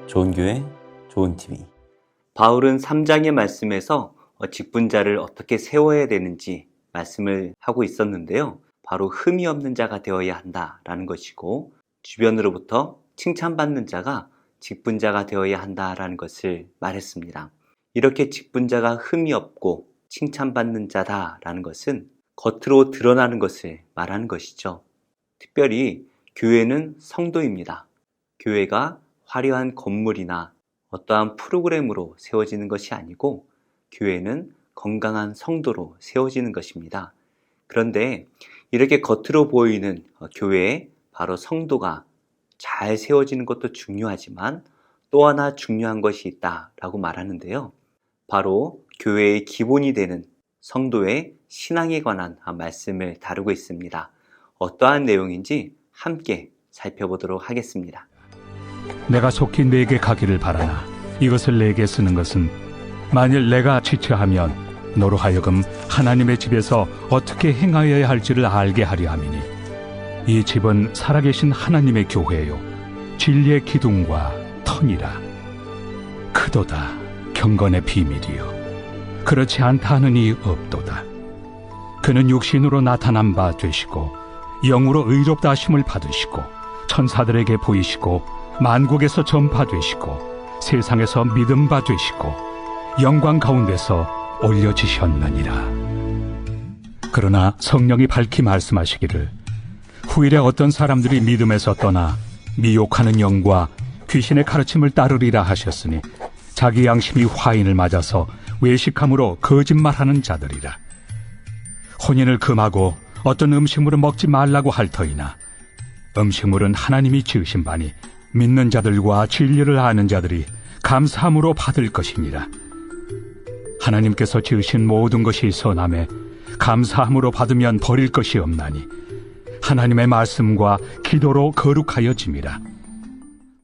좋은 교회, 좋은 TV. 바울은 3장의 말씀에서 직분자를 어떻게 세워야 되는지 말씀을 하고 있었는데요. 바로 흠이 없는 자가 되어야 한다라는 것이고, 주변으로부터 칭찬받는 자가 직분자가 되어야 한다라는 것을 말했습니다. 이렇게 직분자가 흠이 없고 칭찬받는 자다라는 것은 겉으로 드러나는 것을 말하는 것이죠. 특별히 교회는 성도입니다. 교회가 화려한 건물이나 어떠한 프로그램으로 세워지는 것이 아니고 교회는 건강한 성도로 세워지는 것입니다. 그런데 이렇게 겉으로 보이는 교회에 바로 성도가 잘 세워지는 것도 중요하지만 또 하나 중요한 것이 있다라고 말하는데요. 바로 교회의 기본이 되는 성도의 신앙에 관한 말씀을 다루고 있습니다. 어떠한 내용인지 함께 살펴보도록 하겠습니다. 내가 속히 내게 가기를 바라나 이것을 내게 쓰는 것은 만일 내가 지체하면 너로 하여금 하나님의 집에서 어떻게 행하여야 할지를 알게 하려 함이니 이 집은 살아계신 하나님의 교회요 진리의 기둥과 터니라. 크도다 경건의 비밀이요 그렇지 않다 하느니 없도다. 그는 육신으로 나타난 바 되시고 영으로 의롭다 하심을 받으시고 천사들에게 보이시고 만국에서 전파되시고 세상에서 믿음 바 되시고 영광 가운데서 올려지셨느니라. 그러나 성령이 밝히 말씀하시기를 후일에 어떤 사람들이 믿음에서 떠나 미혹하는 영과 귀신의 가르침을 따르리라 하셨으니 자기 양심이 화인을 맞아서 외식함으로 거짓말하는 자들이라. 혼인을 금하고 어떤 음식물을 먹지 말라고 할 터이나 음식물은 하나님이 지으신 바니 믿는 자들과 진리를 아는 자들이 감사함으로 받을 것이니라. 하나님께서 지으신 모든 것이 선함에 감사함으로 받으면 버릴 것이 없나니 하나님의 말씀과 기도로 거룩하여짐이라.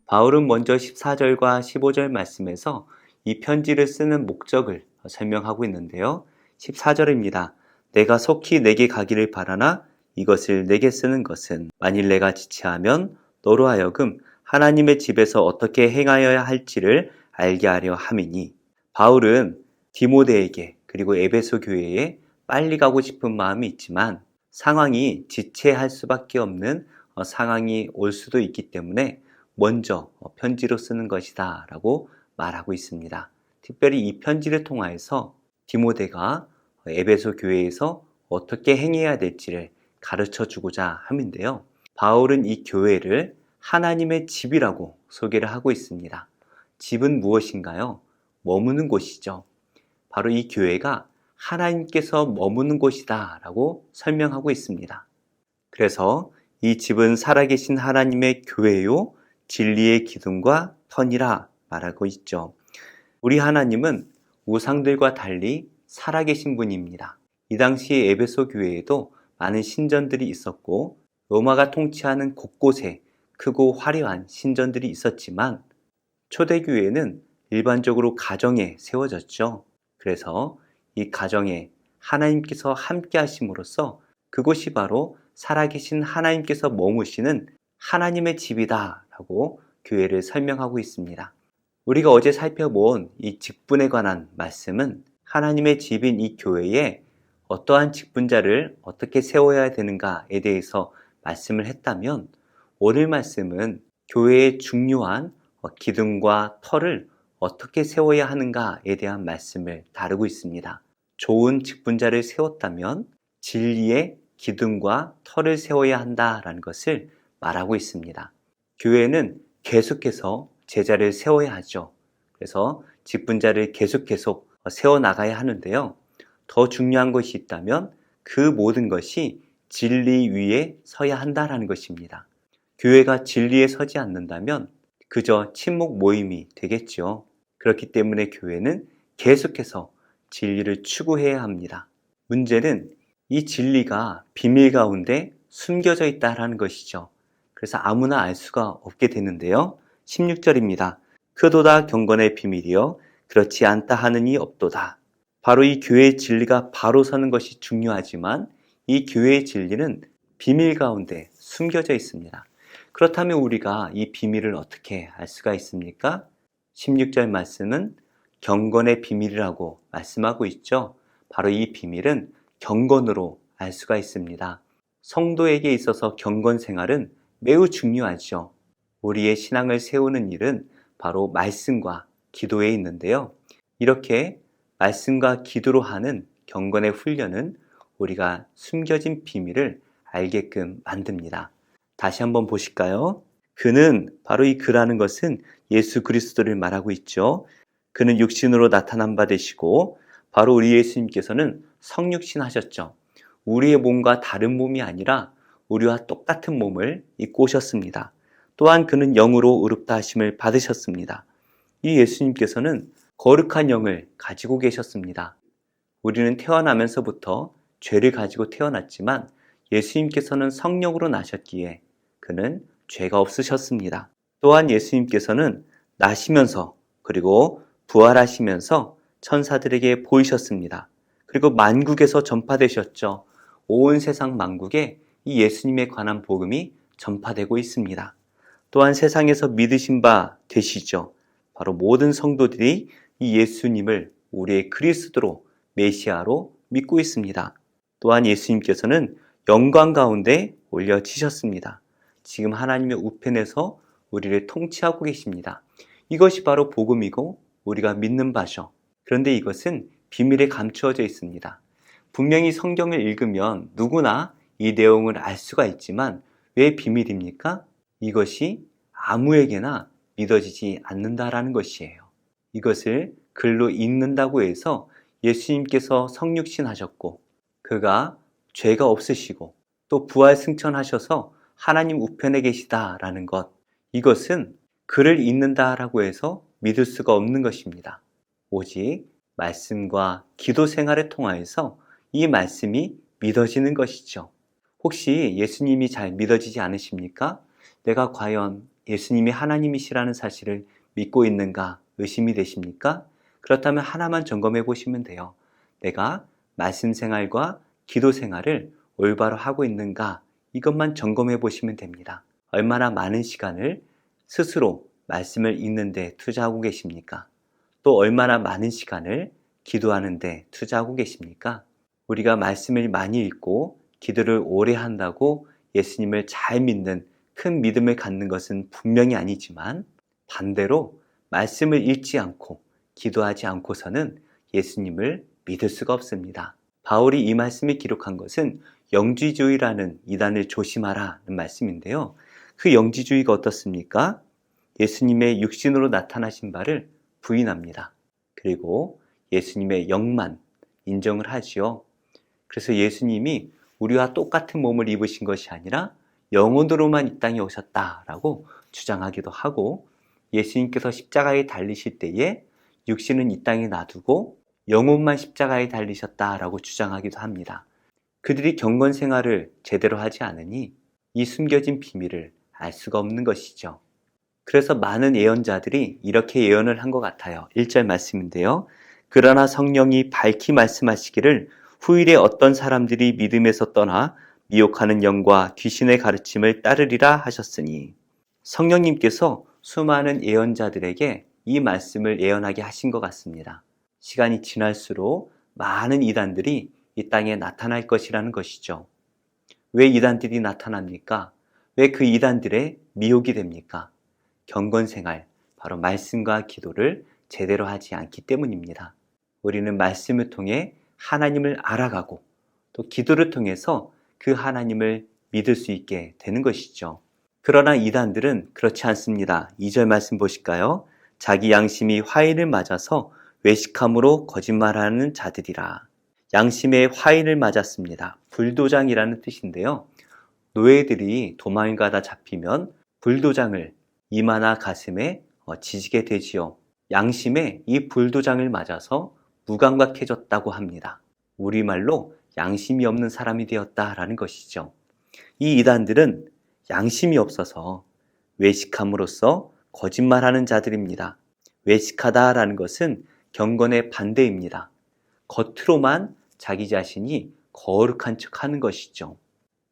바울은 먼저 14절과 15절 말씀에서 이 편지를 쓰는 목적을 설명하고 있는데요. 14절입니다. 내가 속히 내게 가기를 바라나 이것을 내게 쓰는 것은 만일 내가 지체하면 너로 하여금 하나님의 집에서 어떻게 행하여야 할지를 알게 하려 함이니. 바울은 디모데에게 그리고 에베소 교회에 빨리 가고 싶은 마음이 있지만 상황이 지체할 수밖에 없는 상황이 올 수도 있기 때문에 먼저 편지로 쓰는 것이다 라고 말하고 있습니다. 특별히 이 편지를 통하여서 디모데가 에베소 교회에서 어떻게 행해야 될지를 가르쳐 주고자 함인데요. 바울은 이 교회를 하나님의 집이라고 소개를 하고 있습니다. 집은 무엇인가요? 머무는 곳이죠. 바로 이 교회가 하나님께서 머무는 곳이다 라고 설명하고 있습니다. 그래서 이 집은 살아계신 하나님의 교회요 진리의 기둥과 터니라 말하고 있죠. 우리 하나님은 우상들과 달리 살아계신 분입니다. 이 당시 에베소 교회에도 많은 신전들이 있었고 로마가 통치하는 곳곳에 크고 화려한 신전들이 있었지만 초대교회는 일반적으로 가정에 세워졌죠. 그래서 이 가정에 하나님께서 함께 하심으로써 그곳이 바로 살아계신 하나님께서 머무시는 하나님의 집이다 라고 교회를 설명하고 있습니다. 우리가 어제 살펴본 이 직분에 관한 말씀은 하나님의 집인 이 교회에 어떠한 직분자를 어떻게 세워야 되는가에 대해서 말씀을 했다면 오늘 말씀은 교회의 중요한 기둥과 터를 어떻게 세워야 하는가에 대한 말씀을 다루고 있습니다. 좋은 직분자를 세웠다면 진리의 기둥과 터를 세워야 한다라는 것을 말하고 있습니다. 교회는 계속해서 제자를 세워야 하죠. 그래서 직분자를 계속 세워나가야 하는데요. 더 중요한 것이 있다면 그 모든 것이 진리 위에 서야 한다라는 것입니다. 교회가 진리에 서지 않는다면 그저 친목 모임이 되겠죠. 그렇기 때문에 교회는 계속해서 진리를 추구해야 합니다. 문제는 이 진리가 비밀 가운데 숨겨져 있다라는 것이죠. 그래서 아무나 알 수가 없게 되는데요. 16절입니다. 크도다 경건의 비밀이요 그렇지 않다 하느니 없도다. 바로 이 교회의 진리가 바로 서는 것이 중요하지만 이 교회의 진리는 비밀 가운데 숨겨져 있습니다. 그렇다면 우리가 이 비밀을 어떻게 알 수가 있습니까? 16절 말씀은 경건의 비밀이라고 말씀하고 있죠. 바로 이 비밀은 경건으로 알 수가 있습니다. 성도에게 있어서 경건 생활은 매우 중요하죠. 우리의 신앙을 세우는 일은 바로 말씀과 기도에 있는데요. 이렇게 말씀과 기도로 하는 경건의 훈련은 우리가 숨겨진 비밀을 알게끔 만듭니다. 다시 한번 보실까요? 그는, 바로 이 그라는 것은 예수 그리스도를 말하고 있죠. 그는 육신으로 나타난 바 되시고 바로 우리 예수님께서는 성육신 하셨죠. 우리의 몸과 다른 몸이 아니라 우리와 똑같은 몸을 입고 오셨습니다. 또한 그는 영으로 의롭다 하심을 받으셨습니다. 이 예수님께서는 거룩한 영을 가지고 계셨습니다. 우리는 태어나면서부터 죄를 가지고 태어났지만 예수님께서는 성령으로 나셨기에 그는 죄가 없으셨습니다. 또한 예수님께서는 나시면서 그리고 부활하시면서 천사들에게 보이셨습니다. 그리고 만국에서 전파되셨죠. 온 세상 만국에 이 예수님에 관한 복음이 전파되고 있습니다. 또한 세상에서 믿으신 바 되시죠. 바로 모든 성도들이 이 예수님을 우리의 그리스도로 메시아로 믿고 있습니다. 또한 예수님께서는 영광 가운데 올려지셨습니다. 지금 하나님의 우편에서 우리를 통치하고 계십니다. 이것이 바로 복음이고 우리가 믿는 바죠. 그런데 이것은 비밀에 감추어져 있습니다. 분명히 성경을 읽으면 누구나 이 내용을 알 수가 있지만 왜 비밀입니까? 이것이 아무에게나 믿어지지 않는다라는 것이에요. 이것을 글로 읽는다고 해서 예수님께서 성육신 하셨고 그가 죄가 없으시고 또 부활 승천하셔서 하나님 우편에 계시다라는 것, 이것은 글을 읽는다라고 해서 믿을 수가 없는 것입니다. 오직 말씀과 기도 생활을 통하여서 이 말씀이 믿어지는 것이죠. 혹시 예수님이 잘 믿어지지 않으십니까? 내가 과연 예수님이 하나님이시라는 사실을 믿고 있는가 의심이 되십니까? 그렇다면 하나만 점검해 보시면 돼요. 내가 말씀 생활과 기도 생활을 올바로 하고 있는가, 이것만 점검해 보시면 됩니다. 얼마나 많은 시간을 스스로 말씀을 읽는 데 투자하고 계십니까? 또 얼마나 많은 시간을 기도하는 데 투자하고 계십니까? 우리가 말씀을 많이 읽고 기도를 오래 한다고 예수님을 잘 믿는 큰 믿음을 갖는 것은 분명히 아니지만 반대로 말씀을 읽지 않고 기도하지 않고서는 예수님을 믿을 수가 없습니다. 바울이 이 말씀을 기록한 것은 영지주의라는 이단을 조심하라는 말씀인데요. 그 영지주의가 어떻습니까? 예수님의 육신으로 나타나신 바를 부인합니다. 그리고 예수님의 영만 인정을 하지요. 그래서 예수님이 우리와 똑같은 몸을 입으신 것이 아니라 영혼으로만 이 땅에 오셨다라고 주장하기도 하고, 예수님께서 십자가에 달리실 때에 육신은 이 땅에 놔두고 영혼만 십자가에 달리셨다라고 주장하기도 합니다. 그들이 경건 생활을 제대로 하지 않으니 이 숨겨진 비밀을 알 수가 없는 것이죠. 그래서 많은 예언자들이 이렇게 예언을 한 것 같아요. 1절 말씀인데요. 그러나 성령이 밝히 말씀하시기를 후일에 어떤 사람들이 믿음에서 떠나 미혹하는 영과 귀신의 가르침을 따르리라 하셨으니, 성령님께서 수많은 예언자들에게 이 말씀을 예언하게 하신 것 같습니다. 시간이 지날수록 많은 이단들이 이 땅에 나타날 것이라는 것이죠. 왜 이단들이 나타납니까? 왜 그 이단들의 미혹이 됩니까? 경건생활, 바로 말씀과 기도를 제대로 하지 않기 때문입니다. 우리는 말씀을 통해 하나님을 알아가고 또 기도를 통해서 그 하나님을 믿을 수 있게 되는 것이죠. 그러나 이단들은 그렇지 않습니다. 2절 말씀 보실까요? 자기 양심이 화인을 맞아서 외식함으로 거짓말하는 자들이라. 양심에 화인을 맞았습니다. 불도장이라는 뜻인데요. 노예들이 도망가다 잡히면 불도장을 이마나 가슴에 지지게 되지요. 양심에 이 불도장을 맞아서 무감각해졌다고 합니다. 우리말로 양심이 없는 사람이 되었다라는 것이죠. 이 이단들은 양심이 없어서 외식함으로써 거짓말하는 자들입니다. 외식하다라는 것은 경건의 반대입니다. 겉으로만 자기 자신이 거룩한 척하는 것이죠.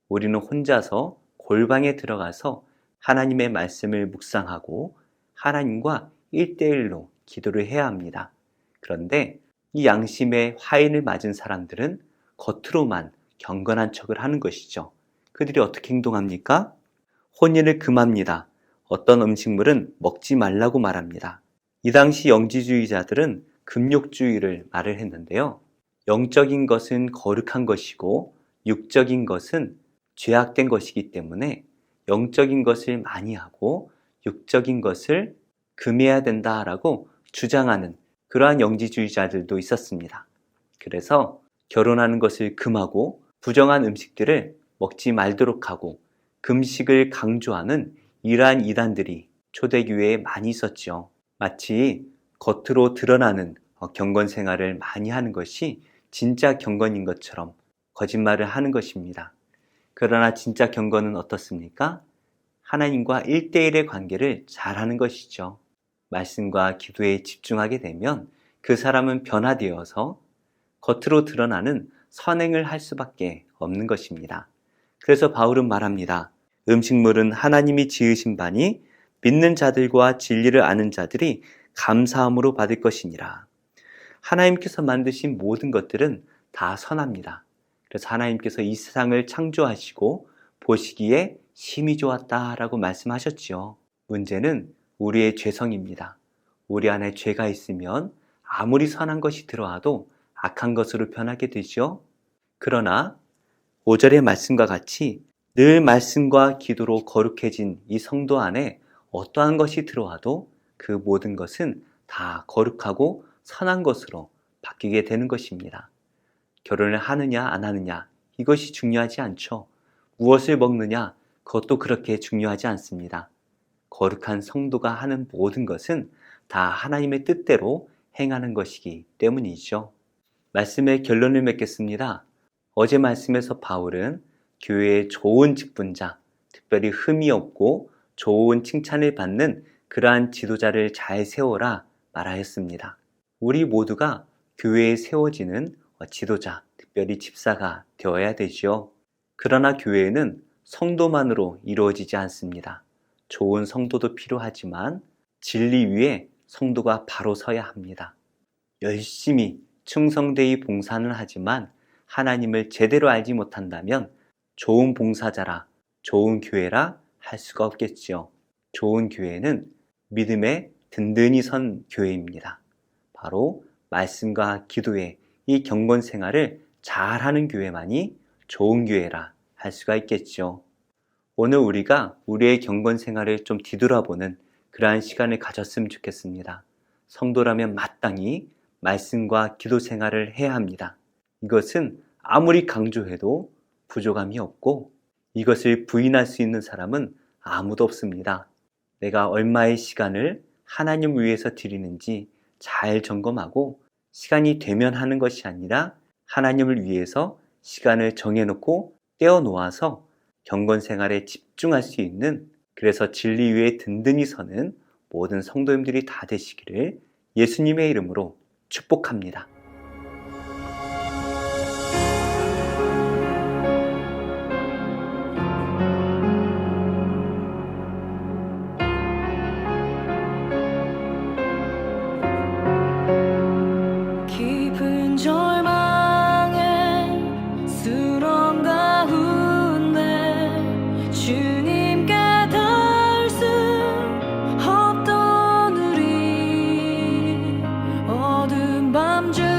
우리는 혼자서 골방에 들어가서 하나님의 말씀을 묵상하고 하나님과 1대1로 기도를 해야 합니다. 그런데 이 양심의 화인을 맞은 사람들은 겉으로만 경건한 척을 하는 것이죠. 그들이 어떻게 행동합니까? 혼인을 금합니다. 어떤 음식물은 먹지 말라고 말합니다. 이 당시 영지주의자들은 금욕주의를 말을 했는데요. 영적인 것은 거룩한 것이고 육적인 것은 죄악된 것이기 때문에 영적인 것을 많이 하고 육적인 것을 금해야 된다라고 주장하는 그러한 영지주의자들도 있었습니다. 그래서 결혼하는 것을 금하고 부정한 음식들을 먹지 말도록 하고 금식을 강조하는 이러한 이단들이 초대교회에 많이 있었죠. 마치 겉으로 드러나는 경건 생활을 많이 하는 것이 진짜 경건인 것처럼 거짓말을 하는 것입니다. 그러나 진짜 경건은 어떻습니까? 하나님과 1대1의 관계를 잘하는 것이죠. 말씀과 기도에 집중하게 되면 그 사람은 변화되어서 겉으로 드러나는 선행을 할 수밖에 없는 것입니다. 그래서 바울은 말합니다. 음식물은 하나님이 지으신 바니 믿는 자들과 진리를 아는 자들이 감사함으로 받을 것이니라. 하나님께서 만드신 모든 것들은 다 선합니다. 그래서 하나님께서 이 세상을 창조하시고 보시기에 심히 좋았다라고 말씀하셨지요. 문제는 우리의 죄성입니다. 우리 안에 죄가 있으면 아무리 선한 것이 들어와도 악한 것으로 변하게 되죠. 그러나 5절의 말씀과 같이 늘 말씀과 기도로 거룩해진 이 성도 안에 어떠한 것이 들어와도 그 모든 것은 다 거룩하고 선한 것으로 바뀌게 되는 것입니다. 결혼을 하느냐 안 하느냐 이것이 중요하지 않죠. 무엇을 먹느냐 그것도 그렇게 중요하지 않습니다. 거룩한 성도가 하는 모든 것은 다 하나님의 뜻대로 행하는 것이기 때문이죠. 말씀의 결론을 맺겠습니다. 어제 말씀에서 바울은 교회의 좋은 직분자, 특별히 흠이 없고 좋은 칭찬을 받는 그러한 지도자를 잘 세워라 말하였습니다. 우리 모두가 교회에 세워지는 지도자, 특별히 집사가 되어야 되지요. 그러나 교회는 성도만으로 이루어지지 않습니다. 좋은 성도도 필요하지만 진리 위에 성도가 바로 서야 합니다. 열심히 충성되이 봉사는 하지만 하나님을 제대로 알지 못한다면 좋은 봉사자라, 좋은 교회라 할 수가 없겠지요. 좋은 교회는 믿음에 든든히 선 교회입니다. 바로 말씀과 기도의 이 경건 생활을 잘하는 교회만이 좋은 교회라 할 수가 있겠죠. 오늘 우리가 우리의 경건 생활을 좀 뒤돌아보는 그러한 시간을 가졌으면 좋겠습니다. 성도라면 마땅히 말씀과 기도 생활을 해야 합니다. 이것은 아무리 강조해도 부족함이 없고 이것을 부인할 수 있는 사람은 아무도 없습니다. 내가 얼마의 시간을 하나님 위해서 드리는지 잘 점검하고 시간이 되면 하는 것이 아니라 하나님을 위해서 시간을 정해놓고 떼어놓아서 경건 생활에 집중할 수 있는, 그래서 진리 위에 든든히 서는 모든 성도님들이 다 되시기를 예수님의 이름으로 축복합니다. 깊은 절망에 수렁 가운데 주님께 닿을 수 없던 우리 어두운 밤 중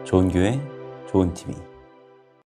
좋은 교회, 좋은 TV.